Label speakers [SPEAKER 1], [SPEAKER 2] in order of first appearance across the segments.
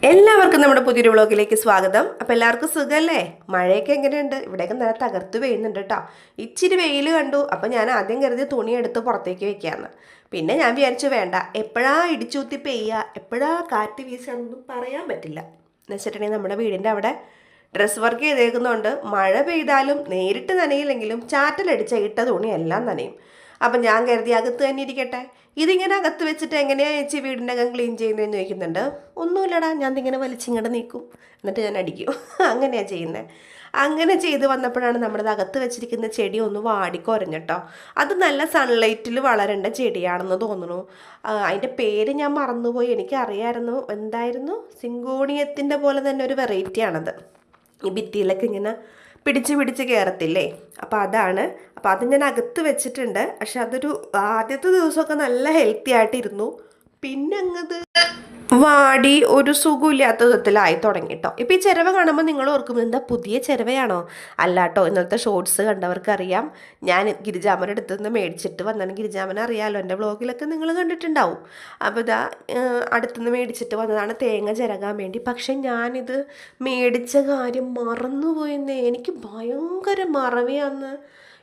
[SPEAKER 1] എല്ലാവർക്കും നമ്മുടെ പുതിയൊരു വ്ളോഗിലേക്ക് സ്വാഗതം. അപ്പോൾ എല്ലാവർക്കും സുഖമല്ലേ? മഴയൊക്കെ എങ്ങനെയുണ്ട്? ഇവിടെയൊക്കെ നല്ല തകർത്ത് പെയ്യുന്നുണ്ട് കേട്ടോ. ഇച്ചിരി വെയിൽ കണ്ടു. അപ്പോൾ ഞാൻ ആദ്യം കരുതി തുണി എടുത്ത് പുറത്തേക്ക് വെക്കാമെന്ന്. പിന്നെ ഞാൻ വിചാരിച്ചു വേണ്ട, എപ്പോഴാ ഇടിച്ചൂത്തി പെയ്യുക, എപ്പോഴാ കാറ്റ് വീശാന്നൊന്നും പറയാൻ പറ്റില്ല എന്ന് വെച്ചിട്ടുണ്ടെങ്കിൽ നമ്മുടെ വീടിൻ്റെ അവിടെ ഡ്രസ് വർക്ക് ചെയ്തേക്കുന്നതുകൊണ്ട് മഴ പെയ്താലും നേരിട്ട് നനയില്ലെങ്കിലും ചാറ്റലടിച്ച ഇട്ട തുണി എല്ലാം നനയും. അപ്പം ഞാൻ കരുതി അകത്ത് തന്നെ ഇരിക്കട്ടെ. ഇതിങ്ങനെ അകത്ത് വെച്ചിട്ട് എങ്ങനെയാണ് ചേച്ചി വീടിൻ്റെ അകം ക്ലീൻ ചെയ്യുന്നതെന്ന് ചോദിക്കുന്നുണ്ട്. ഒന്നുമില്ലടാ, ഞാൻ ഇതിങ്ങനെ വലിച്ചിങ്ങോട്ട് നീക്കും, എന്നിട്ട് ഞാൻ അടിക്കും. അങ്ങനെയാണ് ചെയ്യുന്നത്. അങ്ങനെ ചെയ്ത് വന്നപ്പോഴാണ് നമ്മുടെ അകത്ത് വെച്ചിരിക്കുന്ന ചെടി ഒന്ന് വാടിക്കൊരഞ്ഞിട്ടോ. അത് നല്ല സൺലൈറ്റിൽ വളരേണ്ട ചെടിയാണെന്ന് തോന്നുന്നു. അതിൻ്റെ പേര് ഞാൻ മറന്നുപോയി. എനിക്കറിയാമായിരുന്നു. എന്തായിരുന്നു? സിങ്കോണിയത്തിൻ്റെ പോലെ തന്നെ ഒരു വെറൈറ്റിയാണത്. ഈ ഭിത്തിയിലൊക്കെ ഇങ്ങനെ പിടിച്ച് കയറത്തില്ലേ, അപ്പോൾ അതാണ്. അപ്പോൾ അത് ഞാൻ അകത്ത് വെച്ചിട്ടുണ്ട്. പക്ഷെ അതൊരു ആദ്യത്തെ ദിവസമൊക്കെ നല്ല ഹെൽത്തി ആയിട്ടിരുന്നു. പിന്നെ അങ്ങത് വാടി ഒരു സുഖമില്ലാത്ത വിധത്തിലായി തുടങ്ങി കേട്ടോ. ഇപ്പോൾ ഈ ചിരവ കാണുമ്പോൾ നിങ്ങൾ ഓർക്കും, എന്താ പുതിയ ചിരവയാണോ? അല്ല കേട്ടോ. ഇന്നലത്തെ ഷോർട്സ് കണ്ടവർക്കറിയാം. ഞാൻ ഗിരിജാമൻ്റെ അടുത്ത് നിന്ന് മേടിച്ചിട്ട് വന്നാണ്. ഗിരിജാമനെ അറിയാമല്ലോ, എൻ്റെ വ്ളോഗിലൊക്കെ നിങ്ങൾ കണ്ടിട്ടുണ്ടാവും. അപ്പോൾ ഇതാ അടുത്തുനിന്ന് മേടിച്ചിട്ട് വന്നതാണ് തേങ്ങ ചിരകാൻ വേണ്ടി. പക്ഷെ ഞാനിത് മേടിച്ച കാര്യം മറന്നുപോയെന്നേ. എനിക്ക് ഭയങ്കര മറവിയാന്ന്.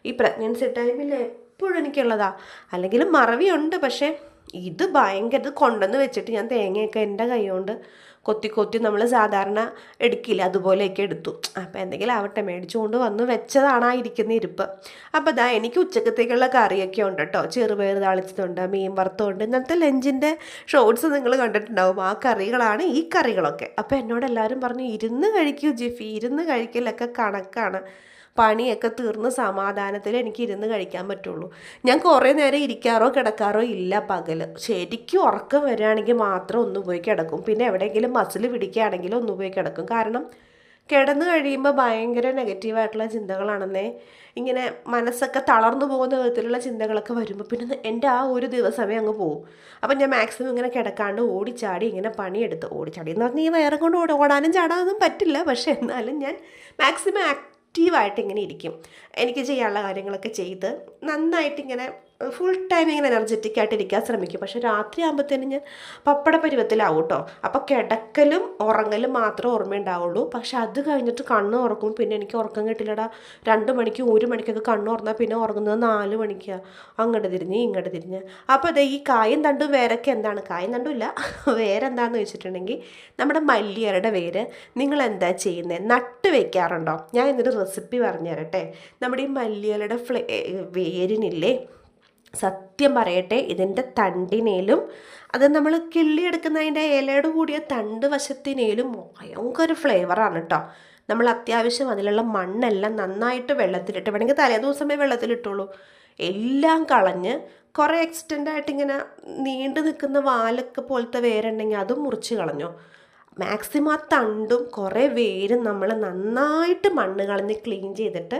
[SPEAKER 1] ഈ പ്രഗ്നൻസി ടൈമിൽ എപ്പോഴും എനിക്കുള്ളതാ. അല്ലെങ്കിലും മറവിയുണ്ട്, പക്ഷേ ഇത് ഭയങ്കര. ഇത് കൊണ്ടുവന്ന് വെച്ചിട്ട് ഞാൻ തേങ്ങയൊക്കെ എൻ്റെ കൈ കൊണ്ട് കൊത്തി നമ്മൾ സാധാരണ എടുക്കില്ല, അതുപോലെയൊക്കെ എടുത്തു. അപ്പോൾ എന്തെങ്കിലും ആവട്ടെ, മേടിച്ചുകൊണ്ട് വന്ന് വെച്ചതാണ് ആ ഇരിക്കുന്ന ഇരിപ്പ്. അപ്പോൾ ഇതാ എനിക്ക് ഉച്ചക്കത്തേക്കുള്ള കറിയൊക്കെ ഉണ്ട് കേട്ടോ. ചെറുപയർ താളിച്ചതുണ്ട്, മീൻ വറുത്തതുണ്ട്. ഇന്നത്തെ ലഞ്ചിൻ്റെ ഷോർട്സ് നിങ്ങൾ കണ്ടിട്ടുണ്ടാവും. ആ കറികളാണ് ഈ കറികളൊക്കെ. അപ്പോൾ എന്നോട് എല്ലാവരും പറഞ്ഞു, ഇരുന്ന് കഴിക്കൂ ജിഫി, ഇരുന്ന് കഴിക്കലൊക്കെ കണക്കാണ്. പണിയൊക്കെ തീർന്ന് സമാധാനത്തിൽ എനിക്ക് ഇരുന്ന് കഴിക്കാൻ പറ്റുള്ളൂ. ഞാൻ കുറേ നേരം ഇരിക്കാറോ കിടക്കാറോ ഇല്ല പകൽ. ശരിക്കും ഉറക്കം വരികയാണെങ്കിൽ മാത്രം ഒന്ന് പോയി കിടക്കും. പിന്നെ എവിടെയെങ്കിലും മസിൽ പിടിക്കുകയാണെങ്കിൽ ഒന്ന് പോയി കിടക്കും. കാരണം കിടന്നു കഴിയുമ്പോൾ ഭയങ്കര നെഗറ്റീവായിട്ടുള്ള ചിന്തകളാണെന്നേ. ഇങ്ങനെ മനസ്സൊക്കെ തളർന്നു പോകുന്ന വിധത്തിലുള്ള ചിന്തകളൊക്കെ വരുമ്പോൾ പിന്നെ എൻ്റെ ആ ഒരു ദിവസമേ അങ്ങ് പോകും. അപ്പം ഞാൻ മാക്സിമം ഇങ്ങനെ കിടക്കാണ്ട് ഓടിച്ചാടി ഇങ്ങനെ പണിയെടുത്ത്, ഓടിച്ചാടി എന്ന് പറഞ്ഞാൽ ഈ വയറും കൊണ്ട് ഓടാനും ചാടാനൊന്നും പറ്റില്ല. പക്ഷെ എന്നാലും ഞാൻ മാക്സിമം ആക്റ്റീവായിട്ട് ഇങ്ങനെ ഇരിക്കും. എനിക്ക് ചെയ്യാനുള്ള കാര്യങ്ങളൊക്കെ ചെയ്ത് നന്നായിട്ടിങ്ങനെ ഫുൾ ടൈം ഇങ്ങനെ എനർജറ്റിക് ആയിട്ട് ഇരിക്കാൻ ശ്രമിക്കും. പക്ഷെ രാത്രി ആകുമ്പോഴത്തേനും ഞാൻ പപ്പട പരുവത്തിലാവും കേട്ടോ. അപ്പോൾ കിടക്കലും ഉറങ്ങലും മാത്രമേ ഓർമ്മയുണ്ടാവുള്ളൂ. പക്ഷെ അത് കഴിഞ്ഞിട്ട് കണ്ണ് ഉറക്കും. പിന്നെ എനിക്ക് ഉറക്കം കിട്ടില്ലടാ. 2 മണിക്ക് 1 മണിക്കൊക്കെ കണ്ണ് ഉറന്നാൽ പിന്നെ ഉറങ്ങുന്നത് 4 മണിക്കാണ്. അങ്ങോട്ട് തിരിഞ്ഞ് ഇങ്ങോട്ട് തിരിഞ്ഞ്. അപ്പോൾ അതെ, ഈ കായും തണ്ടും വേരൊക്കെ എന്താണ്? കായും തണ്ടും ഇല്ല, വേരെന്താണെന്ന് വെച്ചിട്ടുണ്ടെങ്കിൽ നമ്മുടെ മല്ലിയരുടെ വേര് നിങ്ങൾ എന്താ ചെയ്യുന്നത്? നട്ട് വെക്കാറുണ്ടോ? ഞാൻ ഇന്നൊരു റെസിപ്പി പറഞ്ഞു തരട്ടെ. നമ്മുടെ ഈ മല്ലിയലയുടെ വേരിനില്ലേ, സത്യം പറയട്ടെ, ഇതിൻ്റെ തണ്ടിനേലും അത് നമ്മൾ കിള്ളിയെടുക്കുന്നതിൻ്റെ ഇലയുടെ കൂടിയ തണ്ട് വശത്തിനേലും ഭയങ്കര ഫ്ലേവറാണ് കേട്ടോ. നമ്മൾ അത്യാവശ്യം അതിലുള്ള മണ്ണെല്ലാം നന്നായിട്ട് വെള്ളത്തിലിട്ട്, വേണമെങ്കിൽ തലേ ദിവസമേ വെള്ളത്തിലിട്ടുള്ളൂ, എല്ലാം കളഞ്ഞ് കുറേ എക്സ്റ്റെൻഡായിട്ട് ഇങ്ങനെ നീണ്ടു നിൽക്കുന്ന വാലൊക്കെ പോലത്തെ വേരുണ്ടെങ്കിൽ അതും മുറിച്ച് കളഞ്ഞു. മാക്സിമം ആ തണ്ടും കുറേ വേരും നമ്മൾ നന്നായിട്ട് മണ്ണ് കളഞ്ഞ് ക്ലീൻ ചെയ്തിട്ട്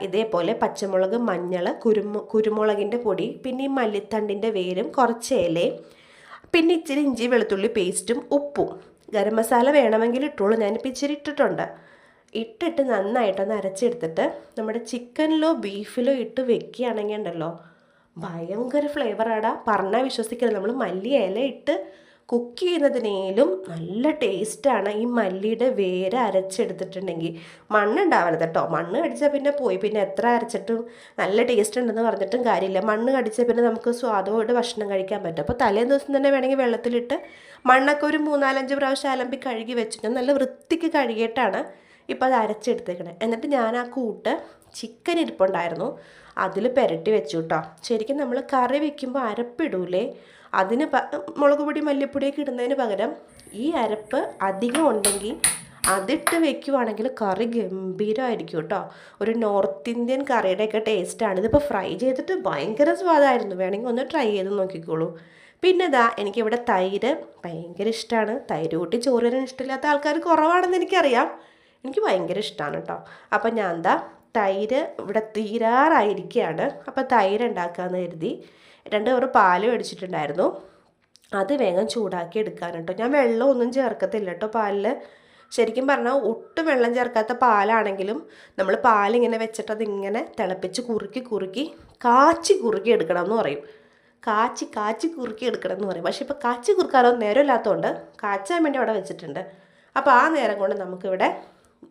[SPEAKER 1] ഇതേപോലെ പച്ചമുളക്, മഞ്ഞൾ, കുരുമുളകിൻ്റെ പൊടി, പിന്നെ ഈ മല്ലിത്തണ്ടിൻ്റെ വേരും, കുറച്ച് ഇലയും, പിന്നെ ഇച്ചിരി ഇഞ്ചി വെളുത്തുള്ളി പേസ്റ്റും, ഉപ്പും, ഗരം മസാല വേണമെങ്കിൽ ഇട്ടുള്ളൂ. ഞാനിപ്പോൾ ഇച്ചിരി ഇട്ടിട്ടുണ്ട്. ഇട്ടിട്ട് നന്നായിട്ടൊന്ന് അരച്ചെടുത്തിട്ട് നമ്മുടെ ചിക്കനിലോ ബീഫിലോ ഇട്ട് വെക്കുകയാണെങ്കിൽ ഉണ്ടല്ലോ ഭയങ്കര ഫ്ലേവറാടാ. പറഞ്ഞാൽ വിശ്വസിക്കരുത്. നമ്മൾ മല്ലി ഇല ഇട്ട് കുക്ക് ചെയ്യുന്നതിനേലും നല്ല ടേസ്റ്റാണ് ഈ മല്ലിയുടെ വേര് അരച്ചെടുത്തിട്ടുണ്ടെങ്കിൽ. മണ്ണുണ്ടാവരുത് കേട്ടോ. മണ്ണ് കടിച്ചാൽ പിന്നെ പോയി. പിന്നെ എത്ര അരച്ചിട്ടും നല്ല ടേസ്റ്റ് ഉണ്ടെന്ന് പറഞ്ഞിട്ടും കാര്യമില്ല. മണ്ണ് കടിച്ചാൽ പിന്നെ നമുക്ക് സ്വാദോടെ ഭക്ഷണം കഴിക്കാൻ പറ്റും. അപ്പോൾ തലേ ദിവസം തന്നെ വേണമെങ്കിൽ വെള്ളത്തിലിട്ട് മണ്ണൊക്കെ ഒരു 3-4 പ്രാവശ്യം അലമ്പി കഴുകി വെച്ചിട്ട് നല്ല വൃത്തിക്ക് കഴുകിയിട്ടാണ് ഇപ്പോൾ അത് അരച്ചെടുത്തേക്കണേ. എന്നിട്ട് ഞാൻ ആ കൂട്ട് ചിക്കൻ ഇരിപ്പുണ്ടായിരുന്നു, അതിൽ പുരട്ടി വെച്ചു കേട്ടോ. ശരിക്കും നമ്മൾ കറി വെക്കുമ്പോൾ അരപ്പിടൂലേ, അതിന് മുളക് പൊടി മല്ലിപ്പൊടിയൊക്കെ ഇടുന്നതിന് പകരം ഈ അരപ്പ് അധികം ഉണ്ടെങ്കിൽ അതിട്ട് വെക്കുവാണെങ്കിൽ കറി ഗംഭീരമായിരിക്കും കേട്ടോ. ഒരു നോർത്ത് ഇന്ത്യൻ കറിയുടെയൊക്കെ ടേസ്റ്റാണ്. ഇതിപ്പോൾ ഫ്രൈ ചെയ്തിട്ട് ഭയങ്കര സ്വാദായിരുന്നു. വേണമെങ്കിൽ ഒന്ന് ട്രൈ ചെയ്ത് നോക്കിക്കോളൂ. പിന്നെ എനിക്കിവിടെ തൈര് ഭയങ്കര ഇഷ്ടമാണ്. തൈര് കൂട്ടി ചോറ് തരാൻ ഇഷ്ടമില്ലാത്ത ആൾക്കാർ കുറവാണെന്ന് എനിക്കറിയാം. എനിക്ക് ഭയങ്കര ഇഷ്ടമാണ് കേട്ടോ. അപ്പം ഞാൻ തൈര് ഇവിടെ തീരാറായിരിക്കുകയാണ്. അപ്പോൾ തൈര് ഉണ്ടാക്കാമെന്ന് കരുതി 2 കവർ പാല് മേടിച്ചിട്ടുണ്ടായിരുന്നു. അത് വേഗം ചൂടാക്കി എടുക്കാൻ കേട്ടോ. ഞാൻ വെള്ളമൊന്നും ചേർക്കത്തില്ല കേട്ടോ പാലിൽ. ശരിക്കും പറഞ്ഞാൽ ഒട്ടും വെള്ളം ചേർക്കാത്ത പാലാണെങ്കിലും നമ്മൾ പാലിങ്ങനെ വെച്ചിട്ട് അതിങ്ങനെ തിളപ്പിച്ച് കുറുക്കി കാച്ചി എടുക്കണം എന്ന് പറയും. കാച്ചി കുറുക്കി എടുക്കണം എന്ന് പറയും. പക്ഷേ ഇപ്പോൾ കാച്ചി കുറുക്കാനോ നേരമില്ലാത്തതുകൊണ്ട് കാച്ചാൻ വേണ്ടി അവിടെ വെച്ചിട്ടുണ്ട്. അപ്പോൾ ആ നേരം കൊണ്ട് നമുക്കിവിടെ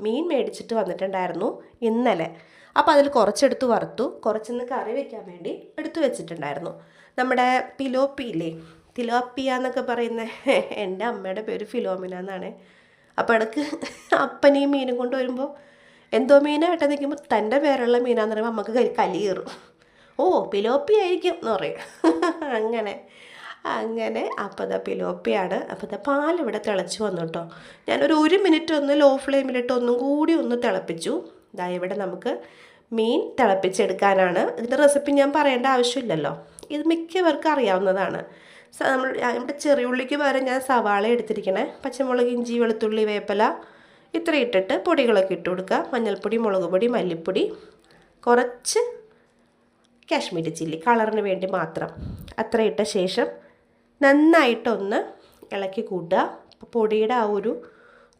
[SPEAKER 1] മീൻ മേടിച്ചിട്ട് വന്നിട്ടുണ്ടായിരുന്നു ഇന്നലെ. അപ്പോൾ അതിൽ കുറച്ചെടുത്ത് വറുത്തു, കുറച്ചൊന്ന് കറി വയ്ക്കാൻ വേണ്ടി എടുത്തു വെച്ചിട്ടുണ്ടായിരുന്നു. നമ്മുടെ പിലോപ്പിയില്ലേ, തിലോപ്പിയ എന്നൊക്കെ പറയുന്ന എൻ്റെ അമ്മയുടെ പേര് ഫിലോമിന എന്നാണ്. അപ്പോൾ ഇടയ്ക്ക് അപ്പനെയും മീനും കൊണ്ട് വരുമ്പോൾ എന്തോ മീനായിട്ട് നിൽക്കുമ്പോൾ തൻ്റെ പേരുള്ള മീനാന്ന് പറയുമ്പോൾ നമുക്ക് കലി കയറും. ഓ പിലോപ്പി ആയിരിക്കും എന്ന് പറയും. അങ്ങനെ അപ്പോൾ ഇതാ പിലോപ്പിയാണ്. അപ്പോൾ ഇതാ പാലിവിടെ തിളച്ച് വന്നു കേട്ടോ. ഞാനൊരു 1 മിനിറ്റ് ഒന്ന് ലോ ഫ്ലെയിമിലിട്ട് ഒന്നും കൂടി ഒന്ന് തിളപ്പിച്ചു. ഇതാ ഇവിടെ നമുക്ക് മീൻ തിളപ്പിച്ചെടുക്കാനാണ്. ഇതിൻ്റെ റെസിപ്പി ഞാൻ പറയേണ്ട ആവശ്യമില്ലല്ലോ, ഇത് മിക്കവർക്കും അറിയാവുന്നതാണ്. നമ്മുടെ ചെറിയുള്ളിക്ക് പകരം ഞാൻ സവാള എടുത്തിരിക്കണേ. പച്ചമുളക്, ഇഞ്ചി, വെളുത്തുള്ളി, വേപ്പില ഇത്ര ഇട്ടിട്ട് പൊടികളൊക്കെ ഇട്ട് കൊടുക്കുക. മഞ്ഞൾപ്പൊടി, മുളക് പൊടി, മല്ലിപ്പൊടി, കുറച്ച് കാശ്മീരി ചില്ലി കളറിന് വേണ്ടി മാത്രം. അത്ര ഇട്ട ശേഷം നന്നായിട്ടൊന്ന് ഇളക്കി കൂട്ടുക. പൊടിയുടെ ആ ഒരു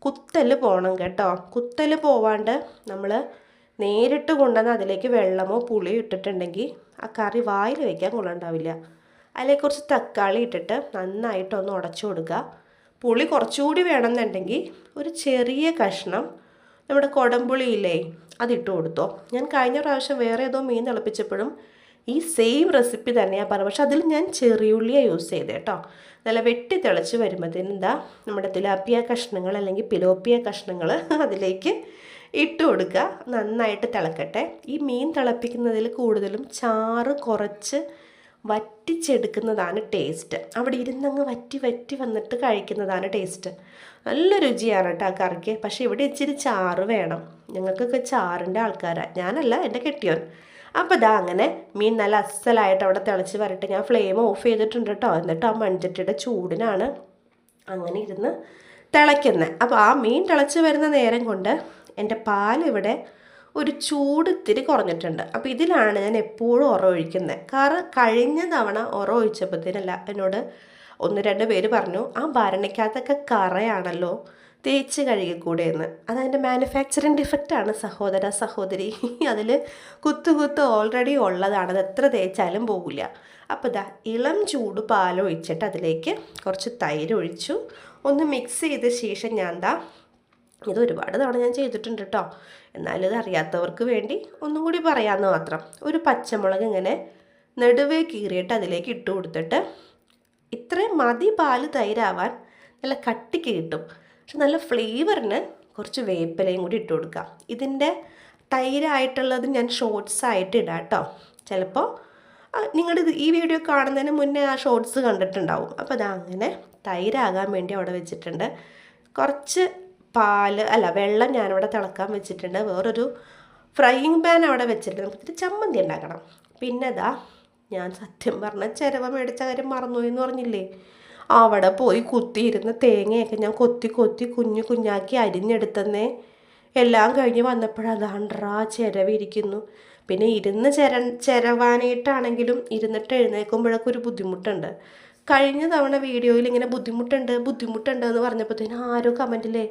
[SPEAKER 1] കുത്തൽ പോകണം കേട്ടോ. കുത്തൽ പോവാണ്ട് നമ്മൾ നേരിട്ട് കൊണ്ടുവന്ന് അതിലേക്ക് വെള്ളമോ പുളിയോ ഇട്ടിട്ടുണ്ടെങ്കിൽ ആ കറി വായിൽ വയ്ക്കാൻ കൊള്ളുണ്ടാവില്ല. അതിലേക്ക് കുറച്ച് തക്കാളി ഇട്ടിട്ട് നന്നായിട്ടൊന്ന് ഉടച്ചു കൊടുക്കുക. പുളി കുറച്ചുകൂടി വേണമെന്നുണ്ടെങ്കിൽ ഒരു ചെറിയ കഷ്ണം നമ്മുടെ കുടംപുളിയില്ലേ അതിട്ട് കൊടുത്തോ. ഞാൻ കഴിഞ്ഞ പ്രാവശ്യം വേറെ ഏതോ മീൻ തിളപ്പിച്ചപ്പോഴും ഈ സെയിം റെസിപ്പി തന്നെയാണ് പറഞ്ഞത്. പക്ഷെ അതിൽ ഞാൻ ചെറിയുള്ളിയാണ് യൂസ് ചെയ്തത് കേട്ടോ. നല്ല വെട്ടി തിളച്ച് വരുമ്പോഴത്തേന് എന്താ നമ്മുടെ തിലാപ്പിയ കഷ്ണങ്ങൾ അല്ലെങ്കിൽ പിലോപ്പിയ കഷ്ണങ്ങൾ അതിലേക്ക് ഇട്ട് കൊടുക്കുക. നന്നായിട്ട് തിളക്കട്ടെ. ഈ മീൻ തിളപ്പിക്കുന്നതിൽ കൂടുതലും ചാറ് കുറച്ച് വറ്റിച്ചെടുക്കുന്നതാണ് ടേസ്റ്റ്. അവിടെ ഇരുന്നങ്ങ് വറ്റി വന്നിട്ട് കഴിക്കുന്നതാണ് ടേസ്റ്റ്. നല്ല രുചിയാണ് കേട്ടോ ആ കറിക്ക്. പക്ഷേ ഇവിടെ ഇച്ചിരി ചാറ് വേണം. ഞങ്ങൾക്കൊക്കെ ചാറിൻ്റെ ആൾക്കാരാണ്, ഞാനല്ല എൻ്റെ കെട്ടിയോൻ. അപ്പോൾ ഇതാ അങ്ങനെ മീൻ നല്ല അസലായിട്ട് അവിടെ തിളച്ച് വരട്ടെ. ഞാൻ ഫ്ലെയിം ഓഫ് ചെയ്തിട്ടുണ്ട് കേട്ടോ. എന്നിട്ട് ആ മൺചട്ടിയുടെ ചൂടിനാണ് അങ്ങനെ ഇരുന്ന് തിളയ്ക്കുന്നത്. അപ്പോൾ ആ മീൻ തിളച്ച് വരുന്ന നേരം കൊണ്ട് എൻ്റെ പാലിവിടെ ഒരു ചൂട് ഇത്തിരി കുറഞ്ഞിട്ടുണ്ട്. അപ്പോൾ ഇതിലാണ് ഞാൻ എപ്പോഴും ഒഴിക്കുന്നത്. കാരണം കഴിഞ്ഞ തവണ ഒഴിച്ചപ്പോഴത്തേനല്ല എന്നോട് 1-2 പേര് പറഞ്ഞു ആ ഭരണിക്കകത്തൊക്കെ കറയാണല്ലോ, തേച്ച് കഴുകിക്കൂടെ എന്ന്. അതതിൻ്റെ മാനുഫാക്ചറിങ് ഡിഫക്റ്റാണ് സഹോദര സഹോദരി. അതിൽ കുത്ത് ഓൾറെഡി ഉള്ളതാണ്, അത് എത്ര തേച്ചാലും പോകില്ല. അപ്പോൾ ഇതാ ഇളം ചൂട് പാലൊഴിച്ചിട്ട് അതിലേക്ക് കുറച്ച് തൈര് ഒഴിച്ചു ഒന്ന് മിക്സ് ചെയ്ത ശേഷം ഞാൻ ഇത് ഒരുപാട് തവണ ഞാൻ ചെയ്തിട്ടുണ്ട് കേട്ടോ, എന്നാലും ഇത് അറിയാത്തവർക്ക് വേണ്ടി ഒന്നും കൂടി പറയാമെന്ന് മാത്രം. ഒരു പച്ചമുളക് ഇങ്ങനെ നെടുവേ കീറിയിട്ട് അതിലേക്ക് ഇട്ട് കൊടുത്തിട്ട് ഇത്രയും മതി പാല് തൈരാവാൻ, നല്ല കട്ടിക്ക് കിട്ടും. പക്ഷെ നല്ല ഫ്ലേവറിന് കുറച്ച് വേപ്പിലയും കൂടി ഇട്ട് കൊടുക്കാം. ഇതിൻ്റെ തൈരായിട്ടുള്ളത് ഞാൻ ഷോർട്സ് ആയിട്ട് ഇടാം കേട്ടോ. ചിലപ്പോൾ നിങ്ങളുടെ ഈ വീഡിയോ കാണുന്നതിന് മുന്നേ ആ ഷോർട്സ് കണ്ടിട്ടുണ്ടാവും. അപ്പോൾ അതങ്ങനെ തൈരാകാൻ വേണ്ടി അവിടെ വെച്ചിട്ടുണ്ട്. കുറച്ച് വെള്ളം ഞാനിവിടെ തിളക്കാൻ വെച്ചിട്ടുണ്ട്. വേറൊരു ഫ്രൈയിങ് പാൻ അവിടെ വെച്ചിട്ടുണ്ട്. നമുക്കിത് ചമ്മന്തി ഉണ്ടാക്കണം. പിന്നെ ഞാൻ സത്യം പറഞ്ഞ ചിരവ മേടിച്ച കാര്യം മറന്നുപോയി എന്ന് പറഞ്ഞില്ലേ, അവിടെ പോയി കുത്തിയിരുന്ന തേങ്ങയൊക്കെ ഞാൻ കൊത്തി കുഞ്ഞാക്കി അരിഞ്ഞെടുത്തന്നേ. എല്ലാം കഴിഞ്ഞ് വന്നപ്പോഴതാണ്ടാ ചിരവിരിക്കുന്നു. പിന്നെ ഇരുന്ന് ചിരവാനായിട്ടാണെങ്കിലും ഇരുന്നിട്ട് എഴുന്നേൽക്കുമ്പോഴൊക്കെ ഒരു ബുദ്ധിമുട്ടുണ്ട്. കഴിഞ്ഞ തവണ വീഡിയോയിൽ ഇങ്ങനെ ബുദ്ധിമുട്ടുണ്ട് എന്ന് പറഞ്ഞപ്പോഴത്തേനും ആരോ കമൻറ്റില്ലേ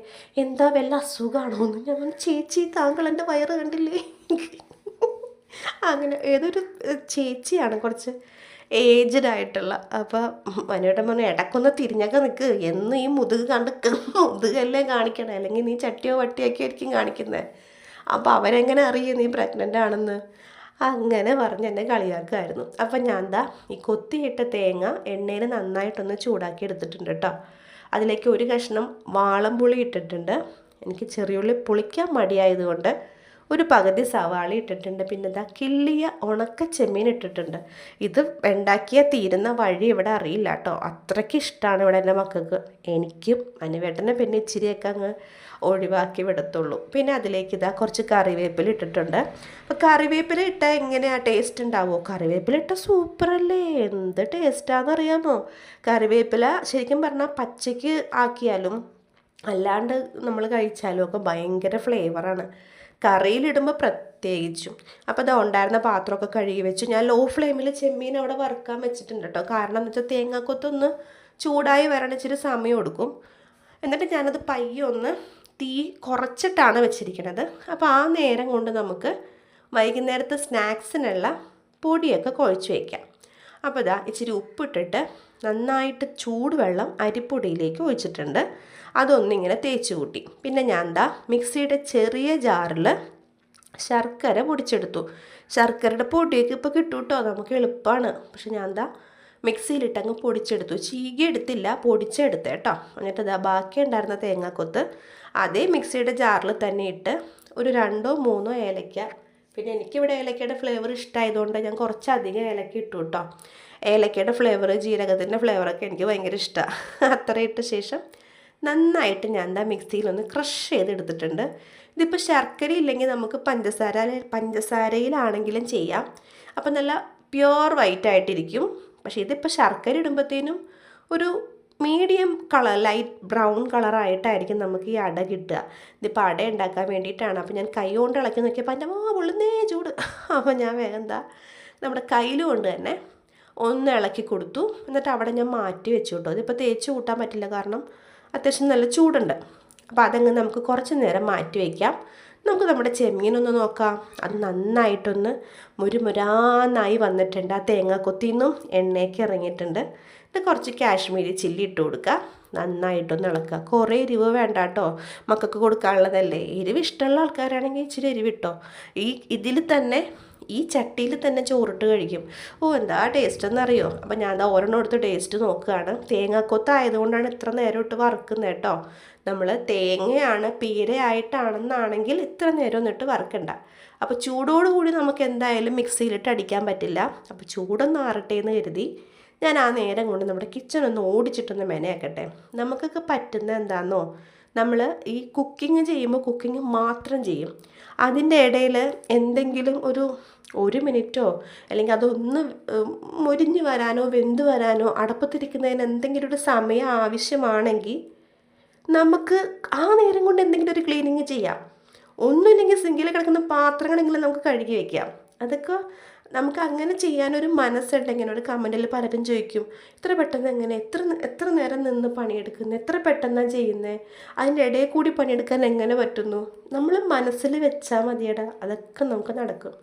[SPEAKER 1] എന്താ വല്ല അസുഖമാണോ എന്ന്. ഞാൻ പറഞ്ഞു ചേച്ചി താങ്കൾ എൻ്റെ വയറ് കണ്ടില്ലേ. അങ്ങനെ ഏതൊരു ചേച്ചിയാണ് കുറച്ച് ഏജ്ഡ് ആയിട്ടുള്ള. അപ്പോൾ മനുവേട്ടൻ പറഞ്ഞു ഇടയ്ക്കൊന്ന് തിരിഞ്ഞൊക്കെ നിൽക്ക്, എന്ന് ഈ മുതുക് മുതുകല്ലേ കാണിക്കണേ, അല്ലെങ്കിൽ നീ ചട്ടിയോ വട്ടിയൊക്കെ ആയിരിക്കും കാണിക്കുന്നത്. അപ്പോൾ അവരെങ്ങനെ അറിയും നീ പ്രഗ്നൻ്റ് ആണെന്ന്. അങ്ങനെ പറഞ്ഞ് എന്നെ കളിയാക്കുമായിരുന്നു. അപ്പം ഞാൻ ഈ കൊത്തിയിട്ട തേങ്ങ എണ്ണയിൽ നന്നായിട്ടൊന്ന് ചൂടാക്കി എടുത്തിട്ടുണ്ട് കേട്ടോ. അതിലേക്ക് ഒരു കഷ്ണം വാളംപുളി ഇട്ടിട്ടുണ്ട്. എനിക്ക് ചെറിയുള്ളി പുളിക്കാൻ മടിയായതുകൊണ്ട് ഒരു പകുതി സവാള ഇട്ടിട്ടുണ്ട്. പിന്നെ കിള്ളിയ ഉണക്ക ചെമ്മീൻ ഇട്ടിട്ടുണ്ട്. ഇത് ഉണ്ടാക്കിയാൽ തീരുന്ന വഴി ഇവിടെ അറിയില്ല കേട്ടോ. അത്രയ്ക്ക് ഇഷ്ടമാണ് ഇവിടെ എൻ്റെ മക്കൾക്ക്. എനിക്കും അനുവേട്ടനെ പിന്നെ ഇച്ചിരിയൊക്കെ അങ്ങ് ഒഴിവാക്കി വിടത്തുള്ളൂ. പിന്നെ അതിലേക്ക് കുറച്ച് കറിവേപ്പില ഇട്ടിട്ടുണ്ട്. അപ്പോൾ കറിവേപ്പില ഇട്ടാൽ എങ്ങനെയാണ് ടേസ്റ്റ് ഉണ്ടാവുമോ? കറിവേപ്പില ഇട്ടാൽ സൂപ്പറല്ലേ, എന്ത് ടേസ്റ്റാണെന്നറിയാമോ? കറിവേപ്പില ശരിക്കും പറഞ്ഞാൽ പച്ചയ്ക്ക് ആക്കിയാലും അല്ലാണ്ട് നമ്മൾ കഴിച്ചാലും ഒക്കെ ഭയങ്കര ഫ്ലേവറാണ്. കറിയിലിടുമ്പോൾ പ്രത്യേകിച്ചും. അപ്പോൾ അത് ഉണ്ടായിരുന്ന പാത്രമൊക്കെ കഴുകി വെച്ചു. ഞാൻ ലോ ഫ്ലെയിമിൽ ചെമ്മീൻ അവിടെ വറുക്കാൻ വെച്ചിട്ടുണ്ട് കേട്ടോ. കാരണം എന്ന് വെച്ചാൽ തേങ്ങാക്കൊത്തൊന്ന് ചൂടായി വരണം, ഇച്ചിരി സമയം എടുക്കും. എന്നിട്ട് ഞാനത് പയ്യെ ഒന്ന് തീ കുറച്ചിട്ടാണ് വെച്ചിരിക്കുന്നത്. അപ്പോൾ ആ നേരം കൊണ്ട് നമുക്ക് വൈകുന്നേരത്തെ സ്നാക്സിനുള്ള പൊടിയൊക്കെ കുഴച്ച് വയ്ക്കാം. അപ്പോൾ ഇതാ ഇച്ചിരി ഉപ്പിട്ടിട്ട് നന്നായിട്ട് ചൂടുവെള്ളം അരിപ്പൊടിയിലേക്ക് ഒഴിച്ചിട്ടുണ്ട്. അതൊന്നിങ്ങനെ തേച്ച് കൂട്ടി. പിന്നെ ഞാൻ എന്താ മിക്സിയുടെ ചെറിയ ജാറിൽ ശർക്കര പൊടിച്ചെടുത്തു. ശർക്കരയുടെ പൊടിയൊക്കെ ഇപ്പോൾ കിട്ടും കേട്ടോ, നമുക്ക് എളുപ്പമാണ്. പക്ഷെ ഞാൻ എന്താ മിക്സിയിലിട്ടങ്ങ് പൊടിച്ചെടുത്തു. ചീകി എടുത്തില്ല, പൊടിച്ചെടുത്ത് കേട്ടോ. എന്നിട്ട് ഇതാ ബാക്കി ഉണ്ടായിരുന്ന തേങ്ങാക്കൊത്ത് അതേ മിക്സിയുടെ ജാറിൽ തന്നെ ഇട്ട് ഒരു 2-3 ഏലക്ക, പിന്നെ എനിക്കിവിടെ ഏലക്കയുടെ ഫ്ലേവർ ഇഷ്ടമായതുകൊണ്ട് ഞാൻ കുറച്ചധികം ഏലക്ക ഇട്ടു കേട്ടോ. ഏലക്കയുടെ ഫ്ലേവർ, ജീരകത്തിൻ്റെ ഫ്ലേവറൊക്കെ എനിക്ക് ഭയങ്കര ഇഷ്ടമാണ്. അത്ര ഇട്ട ശേഷം നന്നായിട്ട് ഞാൻ എന്താ മിക്സിയിലൊന്ന് ക്രഷ് ചെയ്തെടുത്തിട്ടുണ്ട്. ഇതിപ്പോൾ ശർക്കര ഇല്ലെങ്കിൽ നമുക്ക് പഞ്ചസാരയിലാണെങ്കിലും ചെയ്യാം. അപ്പം നല്ല പ്യുവർ വൈറ്റ് ആയിട്ടിരിക്കും. പക്ഷേ ഇതിപ്പോൾ ശർക്കര ഇടുമ്പോഴത്തേനും ഒരു മീഡിയം കളർ, ലൈറ്റ് ബ്രൗൺ കളറായിട്ടായിരിക്കും നമുക്ക് ഈ അട കിട്ടുക. ഇതിപ്പോൾ അട ഉണ്ടാക്കാൻ വേണ്ടിയിട്ടാണ്. അപ്പോൾ ഞാൻ കൈ കൊണ്ട് ഇളക്കി നോക്കിയപ്പോൾ എൻ്റെ പൊള്ളുന്നേ ചൂട്. അപ്പോൾ ഞാൻ വേഗം എന്താ നമ്മുടെ കയ്യിൽ കൊണ്ട് തന്നെ ഒന്ന് ഇളക്കി കൊടുത്തു. എന്നിട്ട് അവിടെ ഞാൻ മാറ്റി വെച്ചു കേട്ടോ. അതിപ്പോൾ തേച്ച് കൂട്ടാൻ പറ്റില്ല, കാരണം അത്യാവശ്യം നല്ല ചൂടുണ്ട്. അപ്പോൾ അതങ്ങ് നമുക്ക് കുറച്ച് നേരം മാറ്റി വയ്ക്കാം. നമുക്ക് നമ്മുടെ ചെമ്മീനൊന്ന് നോക്കാം. അത് നന്നായിട്ടൊന്ന് മുരുമുരാന്നായി വന്നിട്ടുണ്ട്. ആ തേങ്ങാക്കൊത്തിന്നും എണ്ണയൊക്കെ ഇറങ്ങിയിട്ടുണ്ട്. ഇത് കുറച്ച് കാശ്മീരി ചില്ലി ഇട്ട് കൊടുക്കുക. നന്നായിട്ടൊന്ന് ഇളക്കുക. കുറേ എരിവ് വേണ്ട കേട്ടോ, മക്കൾക്ക് കൊടുക്കാനുള്ളതല്ലേ. എരിവ് ഇഷ്ടമുള്ള ആൾക്കാരാണെങ്കിൽ ഇച്ചിരി എരിവിട്ടോ. ഇതിൽ തന്നെ ഈ ചട്ടിയിൽ തന്നെ ചോറിട്ട് കഴിക്കും. എന്താ ടേസ്റ്റ് എന്നറിയോ? അപ്പോൾ ഞാൻ എന്താ ഓരോന്നും എടുത്ത് ടേസ്റ്റ് നോക്കുകയാണ്. തേങ്ങാക്കൊത്തായതുകൊണ്ടാണ് ഇത്ര നേരം ഇട്ട് വറുക്കുന്നത് കേട്ടോ. നമ്മൾ തേങ്ങയാണ് പീരയായിട്ടാണെന്നാണെങ്കിൽ ഇത്ര നേരം ഒന്നിട്ട് വറുക്കണ്ട. അപ്പോൾ ചൂടോടുകൂടി നമുക്ക് എന്തായാലും മിക്സിയിലിട്ട് അടിക്കാൻ പറ്റില്ല. അപ്പോൾ ചൂടൊന്ന് ആറട്ടെ എന്ന് കരുതി ഞാൻ ആ നേരം കൊണ്ട് നമ്മുടെ കിച്ചണൊന്ന് ഓടിച്ചിട്ടൊന്ന് മെനയാക്കട്ടെ. നമുക്കൊക്കെ പറ്റുന്ന എന്താണെന്നോ, നമ്മൾ ഈ കുക്കിംഗ് ചെയ്യുമ്പോൾ കുക്കിംഗ് മാത്രം ചെയ്യും. അതിൻ്റെ ഇടയിൽ എന്തെങ്കിലും ഒരു മിനിറ്റോ അല്ലെങ്കിൽ അതൊന്ന് മൊരിഞ്ഞ് വരാനോ വെന്ത് വരാനോ അടപ്പത്തിരിക്കുന്നതിന് എന്തെങ്കിലും ഒരു സമയം ആവശ്യമാണെങ്കിൽ നമുക്ക് ആ നേരം കൊണ്ട് എന്തെങ്കിലും ഒരു ക്ലീനിങ് ചെയ്യാം. ഒന്നുമില്ലെങ്കിൽ സിങ്കിൽ കിടക്കുന്ന പാത്രങ്ങളെങ്കിലും നമുക്ക് കഴുകി വയ്ക്കാം. അതൊക്കെ നമുക്ക് അങ്ങനെ ചെയ്യാനൊരു മനസ്സുണ്ടെങ്കിൽ, ഒരു കമൻറ്റിൽ പലരും ചോദിക്കും ഇത്ര പെട്ടെന്ന് എങ്ങനെ എത്ര നേരം നിന്ന് പണിയെടുക്കുന്നത്, എത്ര പെട്ടെന്നാണ് ചെയ്യുന്നത്, അതിൻ്റെ ഇടയിൽ കൂടി പണിയെടുക്കാൻ എങ്ങനെ പറ്റുന്നു? നമ്മൾ മനസ്സിൽ വെച്ചാൽ മതിയടാ, അതൊക്കെ നമുക്ക് നടക്കും.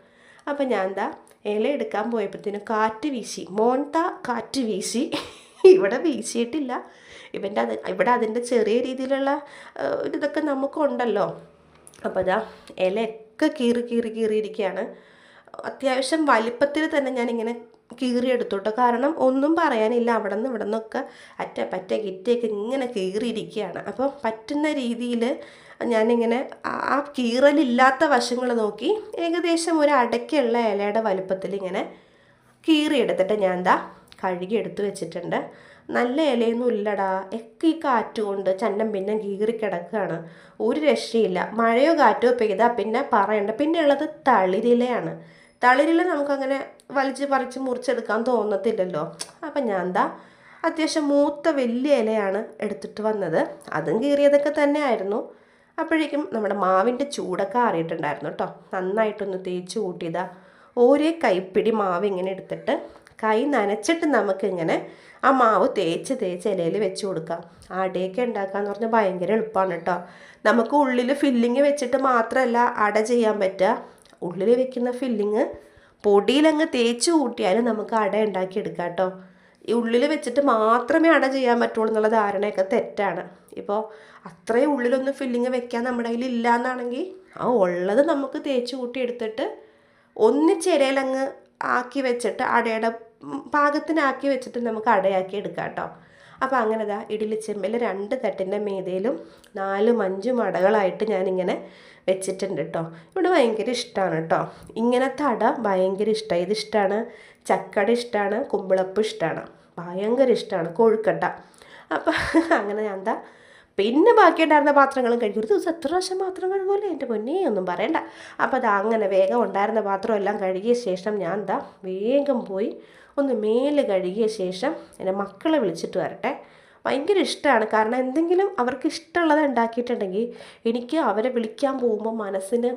[SPEAKER 1] അപ്പം ഞാൻ എന്താ ഇല എടുക്കാൻ പോയപ്പോഴത്തേനും കാറ്റ് വീശി, കാറ്റ് വീശി. ഇവിടെ വീശിയിട്ടില്ല, ഇവിടെ അതിൻ്റെ ചെറിയ രീതിയിലുള്ള ഇതൊക്കെ നമുക്കുണ്ടല്ലോ. അപ്പോൾ അതാ ഇലയൊക്കെ കീറിയിരിക്കുകയാണ്. അത്യാവശ്യം വലിപ്പത്തിൽ തന്നെ ഞാനിങ്ങനെ കീറിയെടുത്തോട്ടോ. കാരണം ഒന്നും പറയാനില്ല, അവിടെ നിന്നൊക്കെ പറ്റ കിറ്റയൊക്കെ ഇങ്ങനെ കീറിയിരിക്കുകയാണ്. അപ്പോൾ പറ്റുന്ന രീതിയിൽ ഞാനിങ്ങനെ ആ കീറലില്ലാത്ത വശങ്ങൾ നോക്കി ഏകദേശം ഒരു അടയ്ക്കുള്ള ഇലയുടെ വലിപ്പത്തിൽ ഇങ്ങനെ കീറിയെടുത്തിട്ട് ഞാൻ എന്താ കഴുകി എടുത്ത് വെച്ചിട്ടുണ്ട്. നല്ല ഇലയൊന്നും ഇല്ലടാ, ഒക്കെ ഈ കാറ്റ് കൊണ്ട് ചന്നം പിന്നെ കീറിക്കിടക്കുകയാണ്. ഒരു രക്ഷയില്ല. മഴയോ കാറ്റോ പെയ്താൽ പിന്നെ പറയണ്ട. പിന്നെ ഉള്ളത് തളിരിലയാണ്. തളിരില നമുക്കങ്ങനെ വലിച്ച് പറിച്ച് മുറിച്ചെടുക്കാൻ തോന്നത്തില്ലല്ലോ. അപ്പം ഞാൻ എന്താ അത്യാവശ്യം മൂത്ത വലിയ ഇലയാണ് എടുത്തിട്ട് വന്നത്. അതും കീറിയതൊക്കെ തന്നെ ആയിരുന്നു. അപ്പോഴേക്കും നമ്മുടെ മാവിൻ്റെ ചൂടൊക്കെ ആറിയിട്ടുണ്ടായിരുന്നു കേട്ടോ. നന്നായിട്ടൊന്ന് തേച്ച് കൂട്ടിയതാ ഓരോ കൈപ്പിടി മാവ് ഇങ്ങനെ എടുത്തിട്ട് കൈ നനച്ചിട്ട് നമുക്കിങ്ങനെ ആ മാവ് തേച്ച് ഇലയിൽ വെച്ച് കൊടുക്കാം. അടയൊക്കെ ഉണ്ടാക്കാന്ന് പറഞ്ഞാൽ ഭയങ്കര എളുപ്പമാണ് കേട്ടോ. നമുക്ക് ഉള്ളിൽ ഫില്ലിങ് വെച്ചിട്ട് മാത്രമല്ല അട ചെയ്യാൻ പറ്റുക. ഉള്ളിൽ വെക്കുന്ന ഫില്ലിങ് പൊടിയിലങ്ങ് തേച്ച് കൂട്ടിയാലും നമുക്ക് അട ഉണ്ടാക്കിയെടുക്കാം കേട്ടോ. ഈ ഉള്ളിൽ വെച്ചിട്ട് മാത്രമേ അട ചെയ്യാൻ പറ്റുള്ളൂ എന്നുള്ള ധാരണയൊക്കെ തെറ്റാണ്. ഇപ്പോൾ അത്രയും ഉള്ളിലൊന്നും ഫില്ലിങ് വെക്കാൻ നമ്മുടെ കയ്യിൽ ഇല്ല എന്നാണെങ്കിൽ ആ ഉള്ളത് നമുക്ക് തേച്ച് കൂട്ടി എടുത്തിട്ട് ഒന്നിച്ചിരയിലങ്ങ് ആക്കി വെച്ചിട്ട് അടയുടെ പാകത്തിനാക്കി വെച്ചിട്ട് നമുക്ക് അടയാക്കി എടുക്കാം കേട്ടോ. അപ്പോൾ അങ്ങനെ ഇതാ ഇഡ്ഡലിച്ചെമ്പിൽ 2 തട്ടിൻ്റെ മീതയിലും 4-5 അടകളായിട്ട് ഞാനിങ്ങനെ വെച്ചിട്ടുണ്ട് കേട്ടോ. ഇവിടെ ഭയങ്കര ഇഷ്ടമാണ് കേട്ടോ ഇങ്ങനത്തെ അട, ഭയങ്കര ഇഷ്ടമാണ്. ഇതിഷ്ടമാണ്, ചക്കട ഇഷ്ടമാണ്, കുമ്പിളപ്പ് ഇഷ്ടമാണ്, ഭയങ്കര ഇഷ്ടമാണ്, കൊഴുക്കട്ട. അപ്പം അങ്ങനെ ഞാൻ എന്താ പിന്നെ ബാക്കിയുണ്ടായിരുന്ന പാത്രങ്ങളും കഴുകി. ഒരു ദിവസം എത്ര പ്രാവശ്യം പാത്രം കഴുകുമല്ലേ എൻ്റെ പൊന്നേ, ഒന്നും പറയണ്ട. അപ്പോൾ അത് അങ്ങനെ വേഗം ഉണ്ടായിരുന്ന പാത്രം എല്ലാം കഴുകിയ ശേഷം ഞാൻ എന്താ വേഗം പോയി ഒന്ന് മേല് കഴുകിയ ശേഷം എൻ്റെ മക്കളെ വിളിച്ചിട്ട് വരട്ടെ. ഭയങ്കര ഇഷ്ടമാണ്, കാരണം എന്തെങ്കിലും അവർക്ക് ഇഷ്ടമുള്ളത് ഉണ്ടാക്കിയിട്ടുണ്ടെങ്കിൽ എനിക്ക് അവരെ വിളിക്കാൻ പോകുമ്പോൾ മനസ്സിന്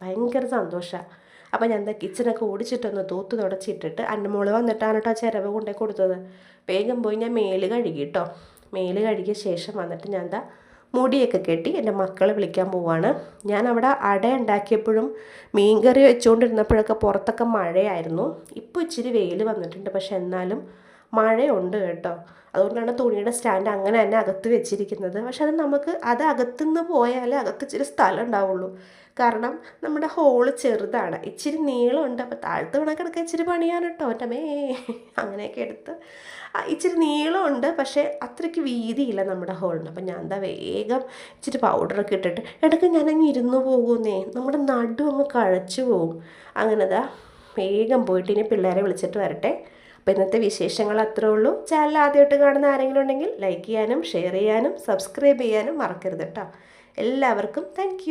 [SPEAKER 1] ഭയങ്കര സന്തോഷമാണ്. അപ്പോൾ ഞാൻ എന്താ കിച്ചണൊക്കെ ഓടിച്ചിട്ടൊന്ന് തൂത്ത് തുടച്ചിട്ടിട്ട് അന്നമോള് വന്നിട്ടാണ് കേട്ടോ ചിരവ് കൊണ്ടേ കൊടുത്തത്. വേഗം പോയി ഞാൻ മേല് കഴുകി കേട്ടോ. മേല് കഴുകിയ ശേഷം വന്നിട്ട് ഞാൻ എന്താ മുടിയൊക്കെ കെട്ടി എൻ്റെ മക്കളെ വിളിക്കാൻ പോവാണ്. ഞാൻ അവിടെ അട ഉണ്ടാക്കിയപ്പോഴും മീൻകറി വെച്ചുകൊണ്ടിരുന്നപ്പോഴൊക്കെ പുറത്തൊക്കെ മഴയായിരുന്നു. ഇപ്പോൾ ഇച്ചിരി വെയിൽ വന്നിട്ടുണ്ട്, പക്ഷെ എന്നാലും മഴയുണ്ട് കേട്ടോ. അതുകൊണ്ടാണ് തുണിയുടെ സ്റ്റാൻഡ് അങ്ങനെ തന്നെ അകത്ത് വെച്ചിരിക്കുന്നത്. പക്ഷെ അത് അകത്തുനിന്ന് പോയാലേ അകത്ത് ഇച്ചിരി സ്ഥലം ഉണ്ടാവുള്ളൂ. കാരണം നമ്മുടെ ഹോള് ചെറുതാണ്, ഇച്ചിരി നീളമുണ്ട്. അപ്പോൾ താഴത്ത് കണക്കിടക്കാൻ ഇച്ചിരി പണിയാണ് കേട്ടോ. ഒറ്റമേ അങ്ങനെയൊക്കെ എടുത്ത് ഇച്ചിരി നീളമുണ്ട്, പക്ഷേ അത്രയ്ക്ക് വീതിയില്ല നമ്മുടെ ഹോളിന്. അപ്പം ഞാൻ എന്താ വേഗം ഇച്ചിരി പൗഡറൊക്കെ ഇട്ടിട്ട് ഇടയ്ക്ക് ഞാനങ്ങ് ഇരുന്ന് പോകുന്നേ, നമ്മുടെ നടു അങ്ങ് കഴച്ചു പോകും. അങ്ങനെതാ വേഗം പോയിട്ട് ഇനി പിള്ളേരെ വിളിച്ചിട്ട് വരട്ടെ. അപ്പോൾ ഇന്നത്തെ വിശേഷങ്ങൾ അത്രേ ഉള്ളൂ. ചാനൽ ആദ്യമായിട്ട് കാണുന്ന ആരെങ്കിലും ഉണ്ടെങ്കിൽ ലൈക്ക് ചെയ്യാനും ഷെയർ ചെയ്യാനും സബ്സ്ക്രൈബ് ചെയ്യാനും മറക്കരുത് കേട്ടോ. എല്ലാവർക്കും താങ്ക്